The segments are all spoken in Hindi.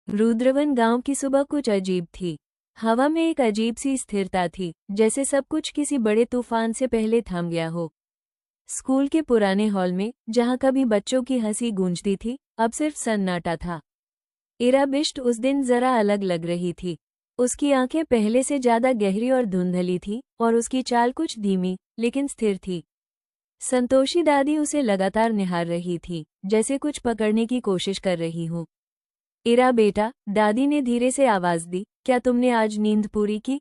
रुद्रवन गांव की सुबह कुछ अजीब थी। हवा में एक अजीब सी स्थिरता थी, जैसे सब कुछ किसी बड़े तूफान से पहले थम गया हो। स्कूल के पुराने हॉल में, जहां कभी बच्चों की हंसी गूंजती थी, अब सिर्फ सन्नाटा था। इरा बिष्ट उस दिन जरा अलग लग रही थी। उसकी आंखें पहले से ज्यादा गहरी और धुंधली थी, और उसकी चाल कुछ धीमी लेकिन स्थिर थी। संतोषी दादी उसे लगातार निहार रही थी, जैसे कुछ पकड़ने की कोशिश कर रही हो। इरा बेटा, दादी ने धीरे से आवाज दी, क्या तुमने आज नींद पूरी की?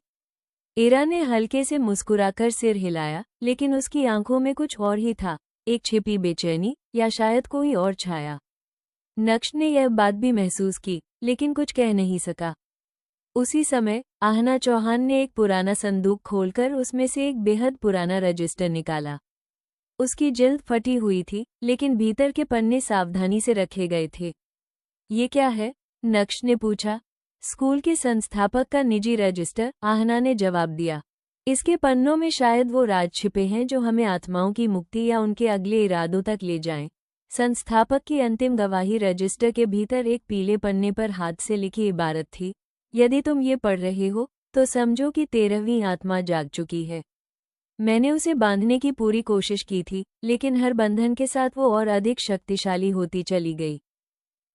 इरा ने हल्के से मुस्कुराकर सिर हिलाया, लेकिन उसकी आंखों में कुछ और ही था, एक छिपी बेचैनी, या शायद कोई और छाया। नक्श ने यह बात भी महसूस की, लेकिन कुछ कह नहीं सका। उसी समय आहना चौहान ने एक पुराना संदूक खोलकर उसमें से एक बेहद पुराना रजिस्टर निकाला। उसकी जिल्द फटी हुई थी, लेकिन भीतर के पन्ने सावधानी से रखे गए थे। ये क्या है? नक्श ने पूछा। स्कूल के संस्थापक का निजी रजिस्टर, आहना ने जवाब दिया। इसके पन्नों में शायद वो राज छिपे हैं जो हमें आत्माओं की मुक्ति या उनके अगले इरादों तक ले जाएं। संस्थापक की अंतिम गवाही रजिस्टर के भीतर एक पीले पन्ने पर हाथ से लिखी इबारत थी, यदि तुम ये पढ़ रहे हो तो समझो कि 13वीं आत्मा जाग चुकी है। मैंने उसे बांधने की पूरी कोशिश की थी, लेकिन हर बंधन के साथ वो और अधिक शक्तिशाली होती चली गई।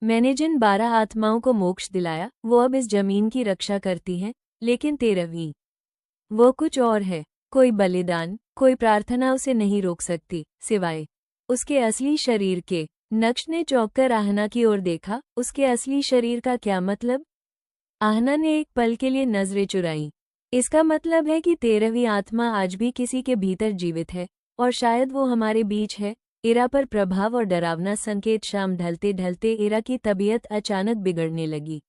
मैंने जिन 12 आत्माओं को मोक्ष दिलाया, वो अब इस जमीन की रक्षा करती हैं, लेकिन 13वीं, वो कुछ और है। कोई बलिदान, कोई प्रार्थना उसे नहीं रोक सकती, सिवाय उसके असली शरीर के। नक्श ने चौंककर आहना की ओर देखा। उसके असली शरीर का क्या मतलब? आहना ने एक पल के लिए नजरें चुराईं। इसका मतलब है कि 13वीं आत्मा आज भी किसी के भीतर जीवित है, और शायद वो हमारे बीच है। इरा पर प्रभाव और डरावना संकेत। शाम ढलते ढलते इरा की तबीयत अचानक बिगड़ने लगी।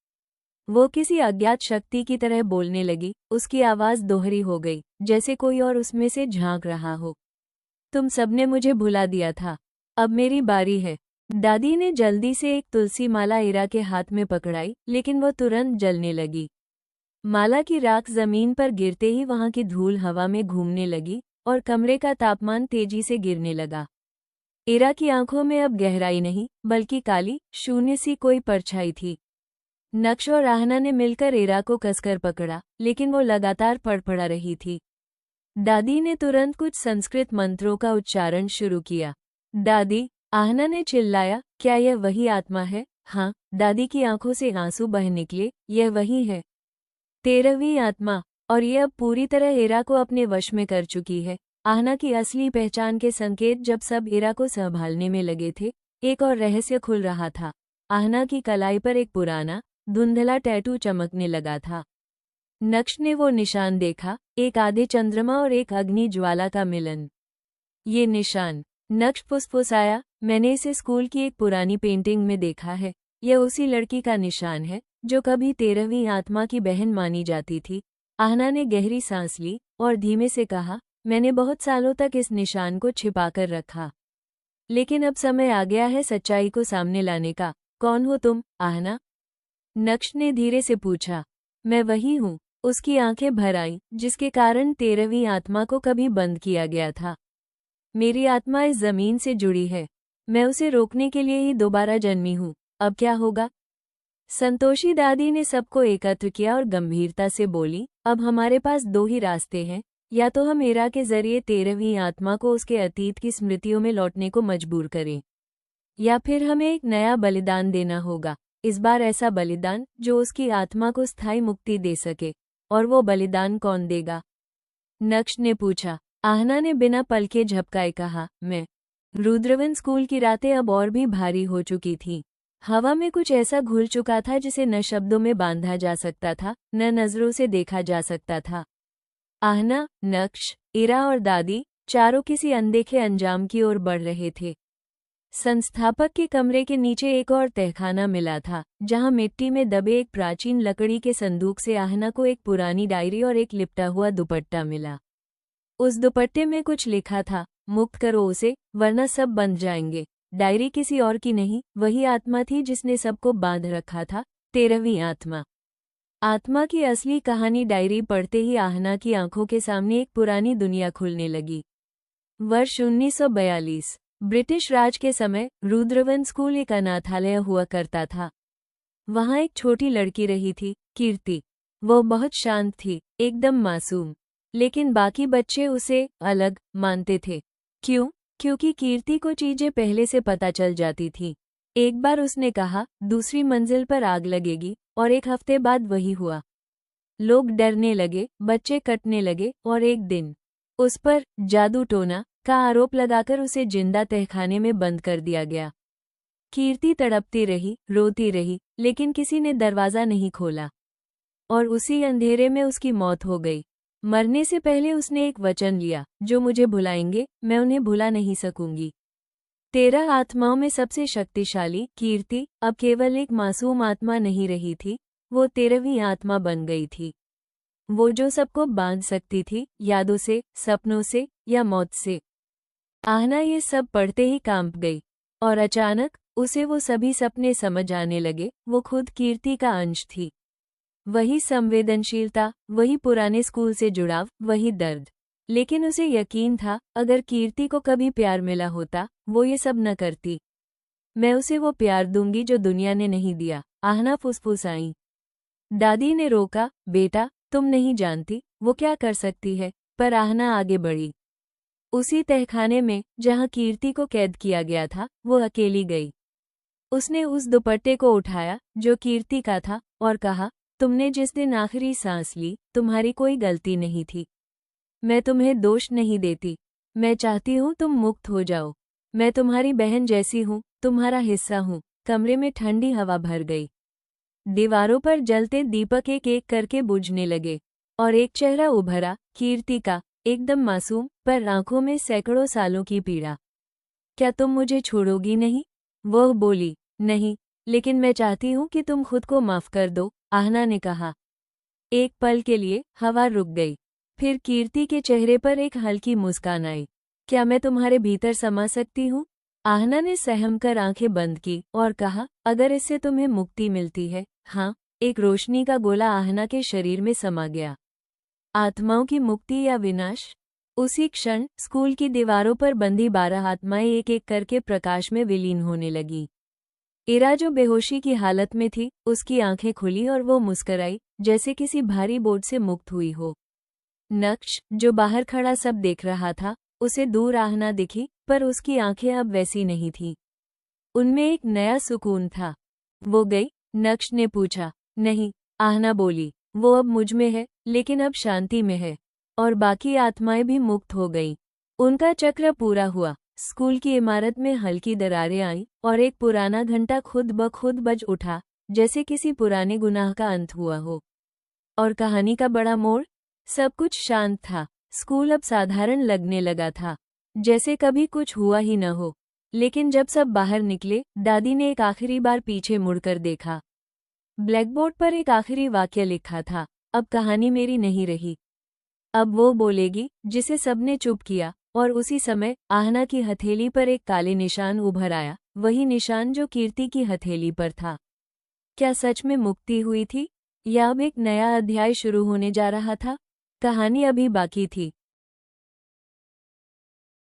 वो किसी अज्ञात शक्ति की तरह बोलने लगी। उसकी आवाज दोहरी हो गई, जैसे कोई और उसमें से झांक रहा हो। तुम सबने मुझे भुला दिया था, अब मेरी बारी है। दादी ने जल्दी से एक तुलसी माला इरा के हाथ में पकड़ाई, लेकिन वो तुरंत जलने लगी। माला की राख जमीन पर गिरते ही वहां की धूल हवा में घूमने लगी, और कमरे का तापमान तेजी से गिरने लगा। इरा की आंखों में अब गहराई नहीं, बल्कि काली, शून्य सी कोई परछाई थी। नक्श और आहना ने मिलकर इरा को कसकर पकड़ा, लेकिन वो लगातार फड़फड़ा रही थी। दादी ने तुरंत कुछ संस्कृत मंत्रों का उच्चारण शुरू किया। दादी, आहना ने चिल्लाया, क्या यह वही आत्मा है? हाँ, दादी की आंखों से आंसू बह निकले, यह वही है, 13वीं आत्मा, और ये अब पूरी तरह इरा को अपने वश में कर चुकी है। आहना की असली पहचान के संकेत। जब सब इरा को संभालने में लगे थे, एक और रहस्य खुल रहा था। आहना की कलाई पर एक पुराना, धुंधला टैटू चमकने लगा था। नक्श ने वो निशान देखा, एक आधे चंद्रमा और एक अग्नि ज्वाला का मिलन। ये निशान, नक्श फुसफुसाया, मैंने इसे स्कूल की एक पुरानी पेंटिंग में देखा है। यह उसी लड़की का निशान है जो कभी 13वीं आत्मा की बहन मानी जाती थी। आहना ने गहरी सांस ली और धीमे से कहा, मैंने बहुत सालों तक इस निशान को छिपाकर रखा, लेकिन अब समय आ गया है सच्चाई को सामने लाने का। कौन हो तुम, आहना? नक्श ने धीरे से पूछा। मैं वही हूँ। उसकी आंखें भर आईं, जिसके कारण 13वीं आत्मा को कभी बंद किया गया था। मेरी आत्मा इस जमीन से जुड़ी है। मैं उसे रोकने के लिए ही दोबारा जन्मी हूँ। अब क्या होगा? संतोषी दादी ने सबको एकत्र किया और गंभीरता से बोली, अब हमारे पास दो ही रास्ते हैं। या तो हम इरा के जरिए 13वीं आत्मा को उसके अतीत की स्मृतियों में लौटने को मजबूर करें, या फिर हमें एक नया बलिदान देना होगा। इस बार ऐसा बलिदान जो उसकी आत्मा को स्थायी मुक्ति दे सके। और वो बलिदान कौन देगा? नक्श ने पूछा। आहना ने बिना पलके झपकाए कहा, मैं। रुद्रवन स्कूल की रातें अब और भी भारी हो चुकी थीं। हवा में कुछ ऐसा घुल चुका था जिसे न शब्दों में बांधा जा सकता था, न नजरों से देखा जा सकता था। आहना, नक्श, इरा और दादी, चारों किसी अनदेखे अंजाम की ओर बढ़ रहे थे। संस्थापक के कमरे के नीचे एक और तहखाना मिला था, जहां मिट्टी में दबे एक प्राचीन लकड़ी के संदूक से आहना को एक पुरानी डायरी और एक लिपटा हुआ दुपट्टा मिला। उस दुपट्टे में कुछ लिखा था, मुक्त करो उसे, वरना सब बंध जाएंगे। डायरी किसी और की नहीं, वही आत्मा थी जिसने सबको बांध रखा था, 13वीं आत्मा। आत्मा की असली कहानी। डायरी पढ़ते ही आहना की आंखों के सामने एक पुरानी दुनिया खुलने लगी। वर्ष 1942, ब्रिटिश राज के समय रुद्रवन स्कूल एक अनाथालय हुआ करता था। वहाँ एक छोटी लड़की रही थी, कीर्ति। वो बहुत शांत थी, एकदम मासूम। लेकिन बाकी बच्चे उसे अलग मानते थे। क्यों? क्योंकि कीर्ति को चीजें पहले से पता चल जाती थी। एक बार उसने कहा, दूसरी मंजिल पर आग लगेगी, और एक हफ्ते बाद वही हुआ। लोग डरने लगे, बच्चे कटने लगे, और एक दिन उस पर जादू टोना का आरोप लगाकर उसे जिंदा तहखाने में बंद कर दिया गया। कीर्ति तड़पती रही, रोती रही, लेकिन किसी ने दरवाजा नहीं खोला, और उसी अंधेरे में उसकी मौत हो गई। मरने से पहले उसने एक वचन लिया, जो मुझे भुलाएंगे, मैं उन्हें भुला नहीं सकूंगी। 13 आत्माओं में सबसे शक्तिशाली कीर्ति अब केवल एक मासूम आत्मा नहीं रही थी, वो 13वीं आत्मा बन गई थी। वो जो सबको बांध सकती थी, यादों से, सपनों से या मौत से। आहना ये सब पढ़ते ही कांप गई, और अचानक उसे वो सभी सपने समझ आने लगे। वो खुद कीर्ति का अंश थी। वही संवेदनशीलता, वही पुराने स्कूल से जुड़ाव, वही दर्द। लेकिन उसे यकीन था, अगर कीर्ति को कभी प्यार मिला होता, वो ये सब न करती। मैं उसे वो प्यार दूंगी जो दुनिया ने नहीं दिया, आहना फुसफुसाई। दादी ने रोका, बेटा, तुम नहीं जानती वो क्या कर सकती है। पर आहना आगे बढ़ी। उसी तहखाने में जहां कीर्ति को कैद किया गया था, वो अकेली गई। उसने उस दुपट्टे को उठाया जो कीर्ति का था, और कहा, तुमने जिस दिन आखिरी सांस ली, तुम्हारी कोई गलती नहीं थी। मैं तुम्हें दोष नहीं देती। मैं चाहती हूँ तुम मुक्त हो जाओ। मैं तुम्हारी बहन जैसी हूँ, तुम्हारा हिस्सा हूँ। कमरे में ठंडी हवा भर गई। दीवारों पर जलते दीपक एक एक करके बुझने लगे, और एक चेहरा उभरा, कीर्ति का, एकदम मासूम, पर आंखों में सैकड़ों सालों की पीड़ा। क्या तुम मुझे छोड़ोगी नहीं? वह बोली, नहीं, लेकिन मैं चाहती हूँ कि तुम खुद को माफ कर दो, आहना ने कहा। एक पल के लिए हवा रुक गई। फिर कीर्ति के चेहरे पर एक हल्की मुस्कान आई। क्या मैं तुम्हारे भीतर समा सकती हूँ? आहना ने सहम कर आंखें बंद की और कहा, अगर इससे तुम्हें मुक्ति मिलती है। हाँ। एक रोशनी का गोला आहना के शरीर में समा गया। आत्माओं की मुक्ति या विनाश? उसी क्षण स्कूल की दीवारों पर बंधी 12 आत्माएं एक एक करके प्रकाश में विलीन होने लगी। इरा जो बेहोशी की हालत में थी, उसकी आंखें खुली और वो मुस्कराई, जैसे किसी भारी बोझ से मुक्त हुई हो। नक्श, जो बाहर खड़ा सब देख रहा था, उसे दूर आहना दिखी, पर उसकी आंखें अब वैसी नहीं थीं। उनमें एक नया सुकून था। वो गई? नक्श ने पूछा। नहीं, आहना बोली, वो अब मुझ में है, लेकिन अब शांति में है। और बाकी आत्माएं भी मुक्त हो गईं। उनका चक्र पूरा हुआ। स्कूल की इमारत में हल्की दरारें आईं, और एक पुराना घंटा खुद ब खुद बज उठा, जैसे किसी पुराने गुनाह का अंत हुआ हो। और कहानी का बड़ा मोड़? सब कुछ शांत था। स्कूल अब साधारण लगने लगा था, जैसे कभी कुछ हुआ ही न हो। लेकिन जब सब बाहर निकले, दादी ने एक आखिरी बार पीछे मुड़कर देखा। ब्लैकबोर्ड पर एक आखिरी वाक्य लिखा था, अब कहानी मेरी नहीं रही। अब वो बोलेगी जिसे सबने चुप किया। और उसी समय आहना की हथेली पर एक काले निशान उभर आया, वही निशान जो कीर्ति की हथेली पर था। क्या सच में मुक्ति हुई थी, या अब एक नया अध्याय शुरू होने जा रहा था? कहानी अभी बाकी थी।